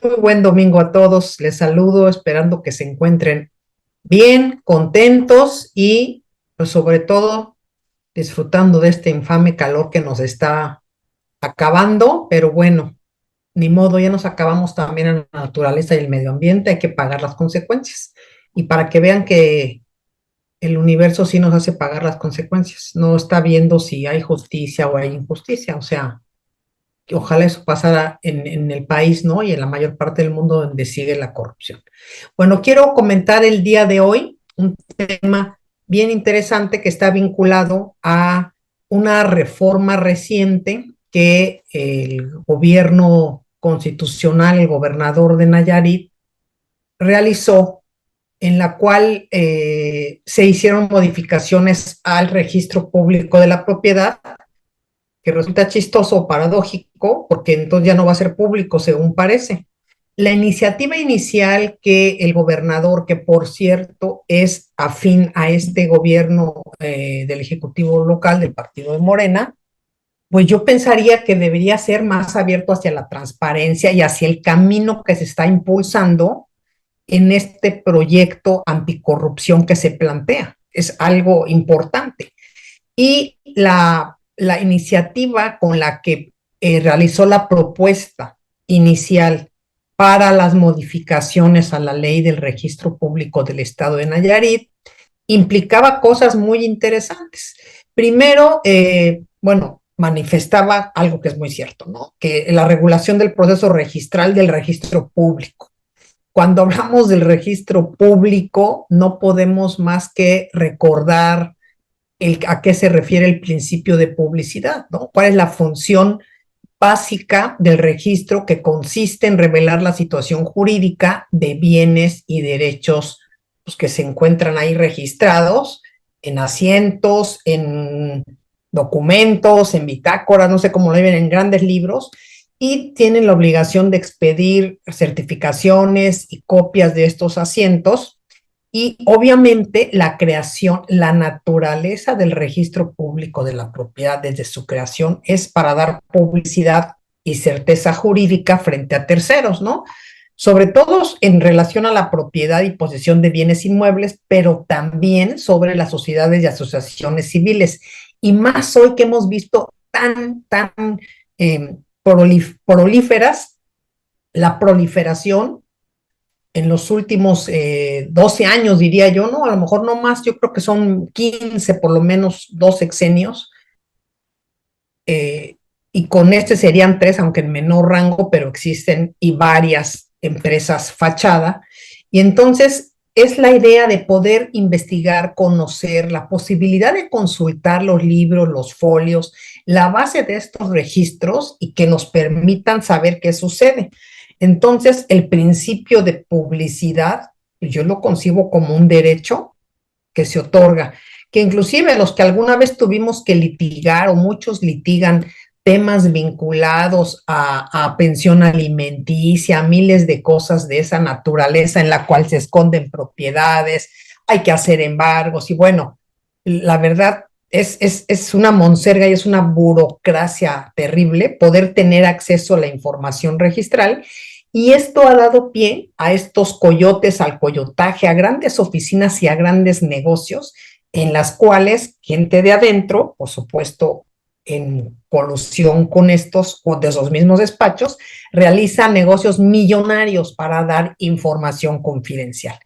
Muy buen domingo a todos. Les saludo esperando que se encuentren bien, contentos y, pues, sobre todo, disfrutando de este infame calor que nos está acabando. Pero bueno, ni modo, ya nos acabamos también en la naturaleza y el medio ambiente. Hay que pagar las consecuencias. Y para que vean que el universo sí nos hace pagar las consecuencias, no está viendo si hay justicia o hay injusticia. O sea, que ojalá eso pasara en el país, ¿no? Y en la mayor parte del mundo donde sigue la corrupción. Bueno, quiero comentar el día de hoy un tema bien interesante que está vinculado a una reforma reciente que el gobierno constitucional, el gobernador de Nayarit, realizó, en la cual se hicieron modificaciones al registro público de la propiedad, que resulta chistoso o paradójico, porque entonces ya no va a ser público, según parece. La iniciativa inicial que el gobernador, que por cierto es afín a este gobierno del Ejecutivo local del partido de Morena, pues yo pensaría que debería ser más abierto hacia la transparencia y hacia el camino que se está impulsando en este proyecto anticorrupción que se plantea. Es algo importante. Y la iniciativa con la que realizó la propuesta inicial para las modificaciones a la ley del registro público del estado de Nayarit implicaba cosas muy interesantes. Primero, bueno, manifestaba algo que es muy cierto, ¿no? Que la regulación del proceso registral del registro público. Cuando hablamos del registro público, no podemos más que recordar a qué se refiere el principio de publicidad, ¿no? ¿Cuál es la función básica del registro, que consiste en revelar la situación jurídica de bienes y derechos, pues, que se encuentran ahí registrados en asientos, en documentos, en bitácoras, no sé cómo lo ven, en grandes libros, y tienen la obligación de expedir certificaciones y copias de estos asientos. Y obviamente la creación, la naturaleza del registro público de la propiedad desde su creación es para dar publicidad y certeza jurídica frente a terceros, ¿no? Sobre todo en relación a la propiedad y posesión de bienes inmuebles, pero también sobre las sociedades y asociaciones civiles. Y más hoy que hemos visto tan eh, prolíferas, la proliferación en los últimos 12 años, diría yo, ¿no? A lo mejor no más, yo creo que son 15, por lo menos 2 sexenios, eh, y con este serían 3, aunque en menor rango, pero existen y varias empresas fachada. Y entonces es la idea de poder investigar, conocer, la posibilidad de consultar los libros, los folios, la base de estos registros y que nos permitan saber qué sucede. Entonces, el principio de publicidad, yo lo concibo como un derecho que se otorga, que inclusive los que alguna vez tuvimos que litigar, o muchos litigan temas vinculados a pensión alimenticia, miles de cosas de esa naturaleza en la cual se esconden propiedades, hay que hacer embargos y bueno, la verdad es una monserga y es una burocracia terrible poder tener acceso a la información registral. Y esto ha dado pie a estos coyotes, al coyotaje, a grandes oficinas y a grandes negocios, en las cuales gente de adentro, por supuesto, en colusión con estos o de esos mismos despachos, realiza negocios millonarios para dar información confidencial.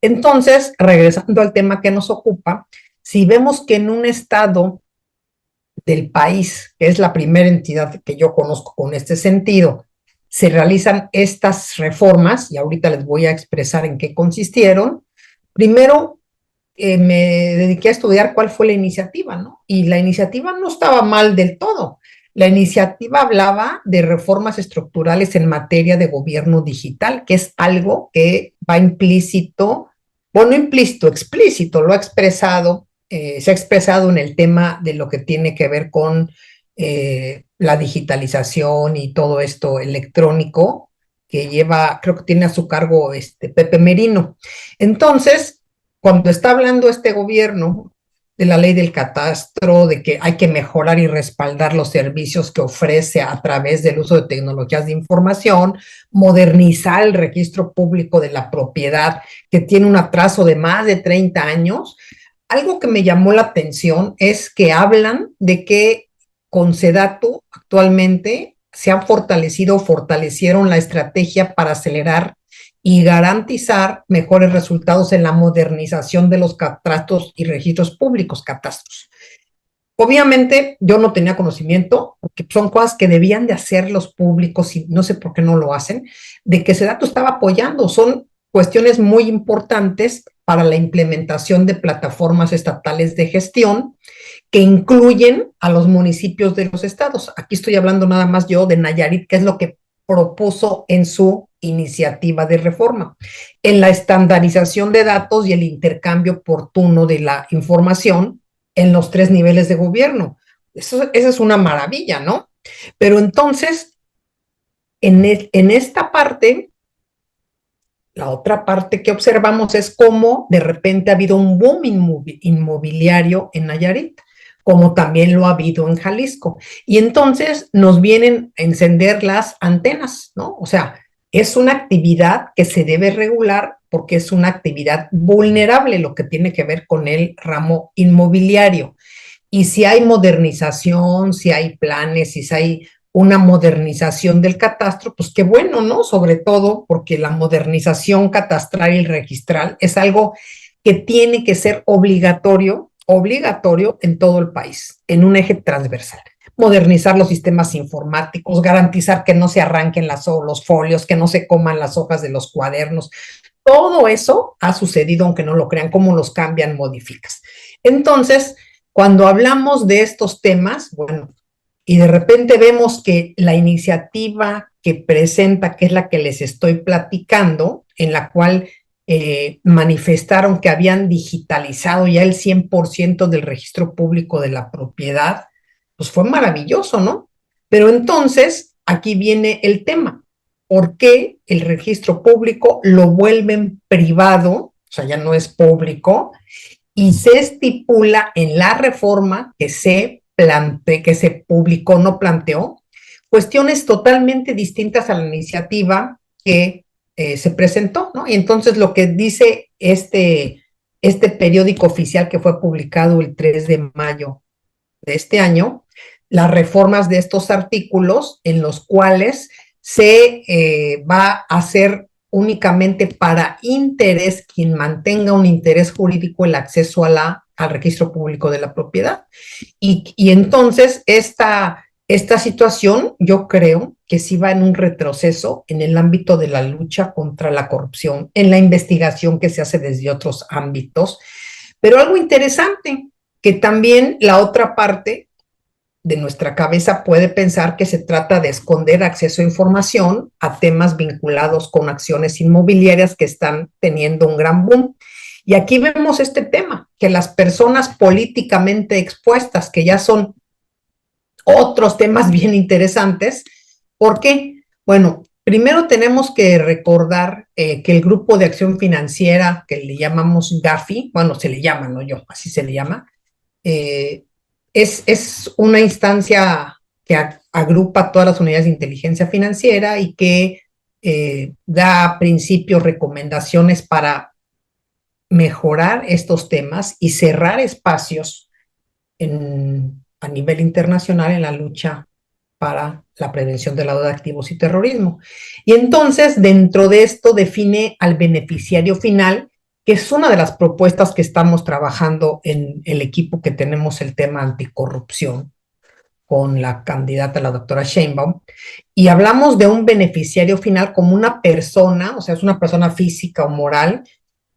Entonces, regresando al tema que nos ocupa, si vemos que en un estado del país, que es la primera entidad que yo conozco con este sentido, se realizan estas reformas, y ahorita les voy a expresar en qué consistieron. Primero, me dediqué a estudiar cuál fue la iniciativa, ¿no? Y la iniciativa no estaba mal del todo. La iniciativa hablaba de reformas estructurales en materia de gobierno digital, que es algo que va implícito, bueno, implícito, explícito, lo ha expresado, se ha expresado en el tema de lo que tiene que ver con la digitalización y todo esto electrónico que lleva, creo que tiene a su cargo Pepe Merino. Entonces, cuando está hablando este gobierno de la ley del catastro, de que hay que mejorar y respaldar los servicios que ofrece a través del uso de tecnologías de información, modernizar el registro público de la propiedad, que tiene un atraso de más de 30 años. Algo que me llamó la atención es que hablan de que con SEDATU actualmente se han fortalecido o fortalecieron la estrategia para acelerar y garantizar mejores resultados en la modernización de los catastros y registros públicos, catastros. Obviamente yo no tenía conocimiento, porque son cosas que debían de hacer los públicos y no sé por qué no lo hacen, de que SEDATU estaba apoyando. Son cuestiones muy importantes para la implementación de plataformas estatales de gestión que incluyen a los municipios de los estados. Aquí estoy hablando nada más yo de Nayarit, que es lo que propuso en su iniciativa de reforma, en la estandarización de datos y el intercambio oportuno de la información en los 3 niveles de gobierno. Esa es una maravilla, ¿no? Pero entonces, en esta parte, la otra parte que observamos es cómo de repente ha habido un boom inmobiliario en Nayarit, como también lo ha habido en Jalisco. Y entonces nos vienen a encender las antenas, ¿no? O sea, es una actividad que se debe regular porque es una actividad vulnerable, lo que tiene que ver con el ramo inmobiliario. Y si hay modernización, si hay planes, si hay una modernización del catastro, pues qué bueno, ¿no? Sobre todo porque la modernización catastral y registral es algo que tiene que ser obligatorio en todo el país, en un eje transversal. Modernizar los sistemas informáticos, garantizar que no se arranquen los folios, que no se coman las hojas de los cuadernos. Todo eso ha sucedido, aunque no lo crean, cómo los cambian, modificas. Entonces, cuando hablamos de estos temas, bueno, y de repente vemos que la iniciativa que presenta, que es la que les estoy platicando, en la cual manifestaron que habían digitalizado ya el 100% del registro público de la propiedad, pues fue maravilloso, ¿no? Pero entonces, aquí viene el tema. ¿Por qué el registro público lo vuelven privado? O sea, ya no es público, y se estipula en la reforma que se publicó, no planteó, cuestiones totalmente distintas a la iniciativa que se presentó, ¿no? Y entonces lo que dice este periódico oficial que fue publicado el 3 de mayo de este año, las reformas de estos artículos en los cuales se va a hacer únicamente para interés, quien mantenga un interés jurídico, el acceso al registro público de la propiedad. Y entonces esta situación yo creo que sí va en un retroceso en el ámbito de la lucha contra la corrupción, en la investigación que se hace desde otros ámbitos. Pero algo interesante, que también la otra parte de nuestra cabeza puede pensar que se trata de esconder acceso a información a temas vinculados con acciones inmobiliarias que están teniendo un gran boom. Y aquí vemos este tema, que las personas políticamente expuestas, que ya son otros temas bien interesantes. ¿Por qué? Bueno, primero tenemos que recordar que el Grupo de Acción Financiera, que le llamamos GAFI, bueno, se le llama, no yo, así se le llama, es una instancia que agrupa todas las unidades de inteligencia financiera y que da principios, recomendaciones para mejorar estos temas y cerrar espacios a nivel internacional en la lucha para la prevención del lavado de activos y terrorismo. Y entonces, dentro de esto, define al beneficiario final, que es una de las propuestas que estamos trabajando en el equipo que tenemos el tema anticorrupción con la candidata, la doctora Sheinbaum, y hablamos de un beneficiario final como una persona, o sea, es una persona física o moral,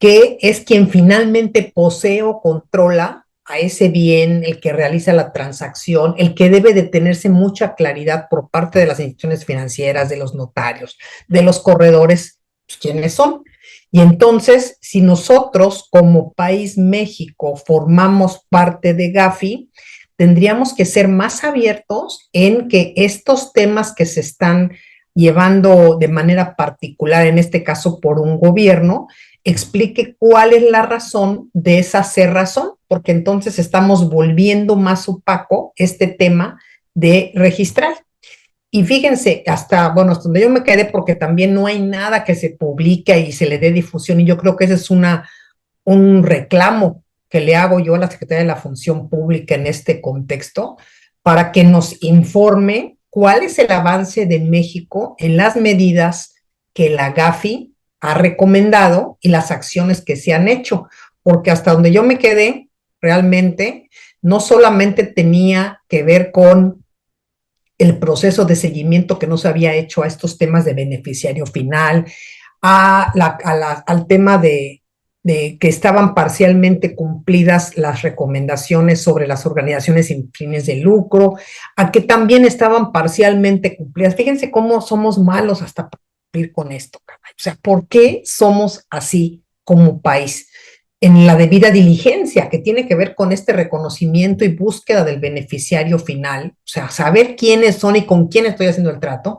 que es quien finalmente posee o controla a ese bien, el que realiza la transacción, el que debe de tenerse mucha claridad por parte de las instituciones financieras, de los notarios, de los corredores, pues, quiénes son. Y entonces, si nosotros como país México formamos parte de GAFI, tendríamos que ser más abiertos en que estos temas que se están llevando de manera particular, en este caso por un gobierno, explique cuál es la razón de esa cerrazón, porque entonces estamos volviendo más opaco este tema de registrar. Y fíjense, hasta donde yo me quedé, porque también no hay nada que se publique y se le dé difusión, y yo creo que ese es un reclamo que le hago yo a la Secretaría de la Función Pública en este contexto, para que nos informe cuál es el avance de México en las medidas que la GAFI ha recomendado y las acciones que se han hecho, porque hasta donde yo me quedé, realmente no solamente tenía que ver con el proceso de seguimiento que no se había hecho a estos temas de beneficiario final, al tema de que estaban parcialmente cumplidas las recomendaciones sobre las organizaciones sin fines de lucro, a que también estaban parcialmente cumplidas. Fíjense cómo somos malos hasta para cumplir con esto, caray. O sea, ¿por qué somos así como país? En la debida diligencia que tiene que ver con este reconocimiento y búsqueda del beneficiario final, o sea, saber quiénes son y con quién estoy haciendo el trato,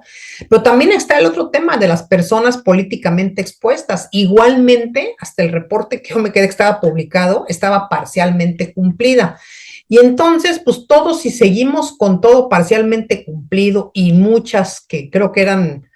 pero también está el otro tema de las personas políticamente expuestas. Igualmente, hasta el reporte que yo me quedé que estaba publicado, estaba parcialmente cumplida. Y entonces, pues todos, si seguimos con todo parcialmente cumplido y muchas que creo que eran,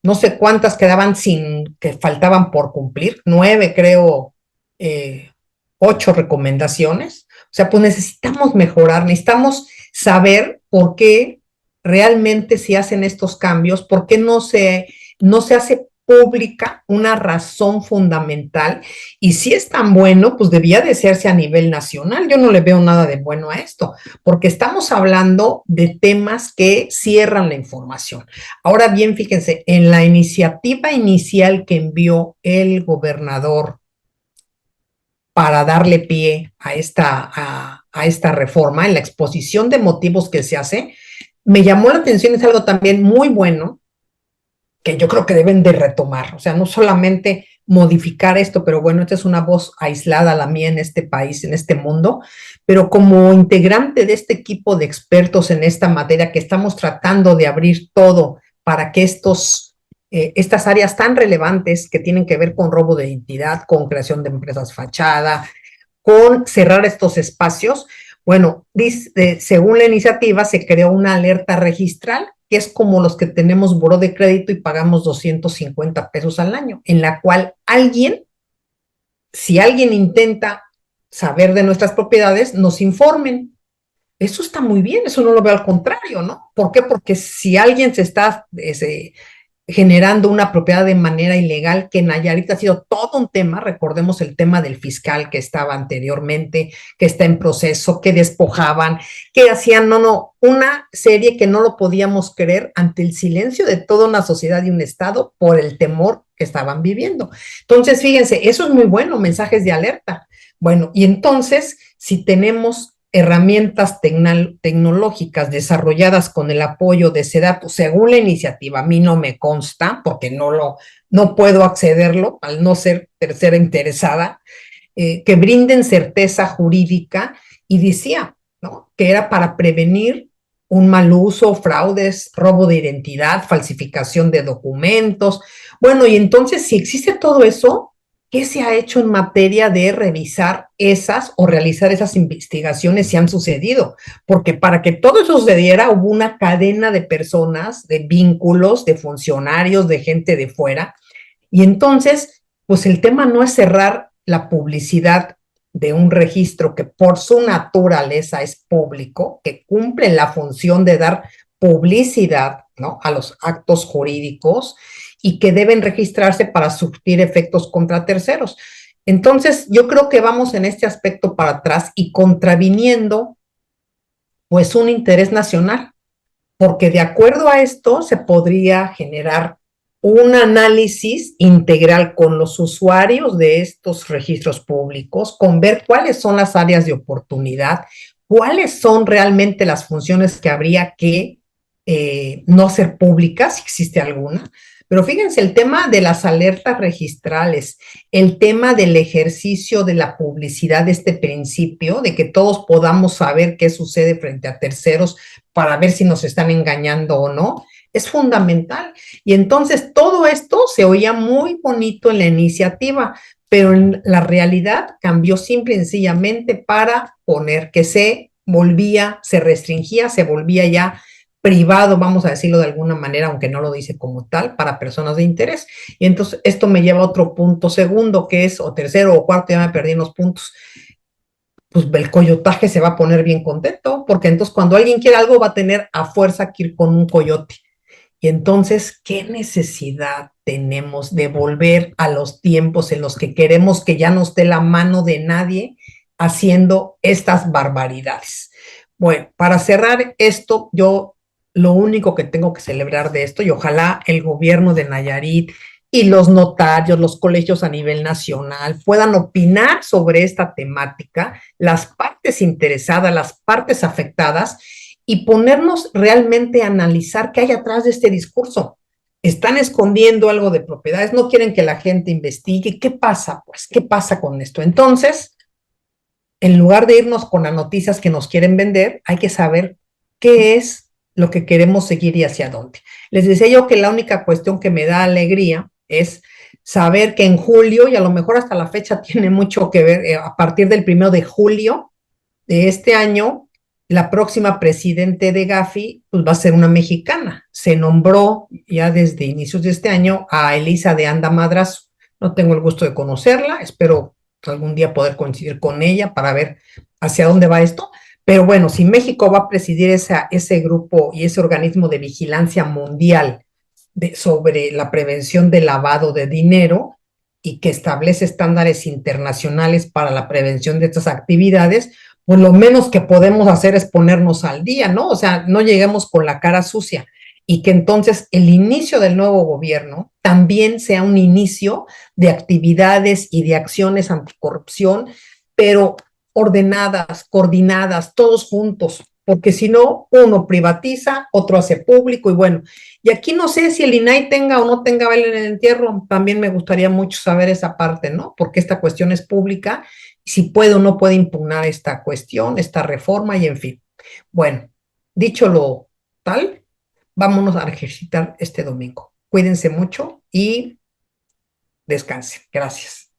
no sé cuántas quedaban sin, que faltaban por cumplir, 9 creo, eh, 8 recomendaciones. O sea, pues necesitamos mejorar, necesitamos saber por qué realmente se hacen estos cambios, por qué no se hace pública una razón fundamental, y si es tan bueno, pues debía de hacerse a nivel nacional. Yo no le veo nada de bueno a esto, porque estamos hablando de temas que cierran la información. Ahora bien, fíjense, en la iniciativa inicial que envió el gobernador para darle pie a esta reforma, en la exposición de motivos que se hace, me llamó la atención, es algo también muy bueno, que yo creo que deben de retomar, o sea, no solamente modificar esto, pero bueno, esta es una voz aislada la mía en este país, en este mundo, pero como integrante de este equipo de expertos en esta materia que estamos tratando de abrir todo para que estas áreas tan relevantes que tienen que ver con robo de identidad, con creación de empresas fachada, con cerrar estos espacios. Bueno, según la iniciativa se creó una alerta registral, que es como los que tenemos buró de crédito y pagamos 250 pesos al año, en la cual si alguien intenta saber de nuestras propiedades, nos informen. Eso está muy bien, eso no lo veo al contrario, ¿no? ¿Por qué? Porque si alguien se está generando una propiedad de manera ilegal, que en Nayarit ha sido todo un tema, recordemos el tema del fiscal que estaba anteriormente, que está en proceso, que despojaban, que hacían, una serie que no lo podíamos creer ante el silencio de toda una sociedad y un Estado por el temor que estaban viviendo. Entonces, fíjense, eso es muy bueno, mensajes de alerta. Bueno, y entonces, si tenemos herramientas tecnológicas desarrolladas con el apoyo de SEDATU, según la iniciativa, a mí no me consta, porque no puedo accederlo al no ser tercera interesada, que brinden certeza jurídica, y decía, ¿no?, que era para prevenir un mal uso, fraudes, robo de identidad, falsificación de documentos. Bueno, y entonces, si existe todo eso, ¿qué se ha hecho en materia de revisar esas o realizar esas investigaciones si han sucedido? Porque para que todo eso sucediera hubo una cadena de personas, de vínculos, de funcionarios, de gente de fuera. Y entonces, pues el tema no es cerrar la publicidad de un registro que por su naturaleza es público, que cumple la función de dar publicidad, ¿no?, a los actos jurídicos, y que deben registrarse para surtir efectos contra terceros. Entonces, yo creo que vamos en este aspecto para atrás y contraviniendo pues un interés nacional, porque de acuerdo a esto se podría generar un análisis integral con los usuarios de estos registros públicos, con ver cuáles son las áreas de oportunidad, cuáles son realmente las funciones que habría que no hacer públicas, si existe alguna. Pero fíjense, el tema de las alertas registrales, el tema del ejercicio de la publicidad de este principio, de que todos podamos saber qué sucede frente a terceros para ver si nos están engañando o no, es fundamental. Y entonces todo esto se oía muy bonito en la iniciativa, pero en la realidad cambió simple y sencillamente para poner que se volvía, se restringía, se volvía ya privado, vamos a decirlo de alguna manera, aunque no lo dice como tal, para personas de interés. Y entonces esto me lleva a otro punto segundo, que es, o tercero o cuarto, ya me perdí en los puntos, pues el coyotaje se va a poner bien contento, porque entonces cuando alguien quiere algo va a tener a fuerza que ir con un coyote. Y entonces, ¿qué necesidad tenemos de volver a los tiempos en los que queremos que ya no esté la mano de nadie haciendo estas barbaridades? Bueno, para cerrar esto, yo lo único que tengo que celebrar de esto, y ojalá el gobierno de Nayarit y los notarios, los colegios a nivel nacional puedan opinar sobre esta temática, las partes interesadas, las partes afectadas, y ponernos realmente a analizar qué hay atrás de este discurso. Están escondiendo algo de propiedades, no quieren que la gente investigue. ¿Qué pasa? Pues, ¿qué pasa con esto? Entonces, en lugar de irnos con las noticias que nos quieren vender, hay que saber qué es lo que queremos seguir y hacia dónde. Les decía yo que la única cuestión que me da alegría es saber que en julio, y a lo mejor hasta la fecha tiene mucho que ver, a partir del 1 de julio de este año, la próxima presidente de Gafi pues va a ser una mexicana. Se nombró ya desde inicios de este año a Elisa de Anda Madrazo. No tengo el gusto de conocerla, espero algún día poder coincidir con ella para ver hacia dónde va esto. Pero bueno, si México va a presidir ese grupo y ese organismo de vigilancia mundial sobre la prevención del lavado de dinero y que establece estándares internacionales para la prevención de estas actividades, pues lo menos que podemos hacer es ponernos al día, ¿no? O sea, no lleguemos con la cara sucia y que entonces el inicio del nuevo gobierno también sea un inicio de actividades y de acciones anticorrupción, pero ordenadas, coordinadas, todos juntos, porque si no, uno privatiza, otro hace público y bueno, y aquí no sé si el INAI tenga o no tenga baile en el entierro, también me gustaría mucho saber esa parte, ¿no? Porque esta cuestión es pública, si puede o no puede impugnar esta cuestión, esta reforma y en fin. Bueno, dicho lo tal, vámonos a ejercitar este domingo. Cuídense mucho y descansen. Gracias.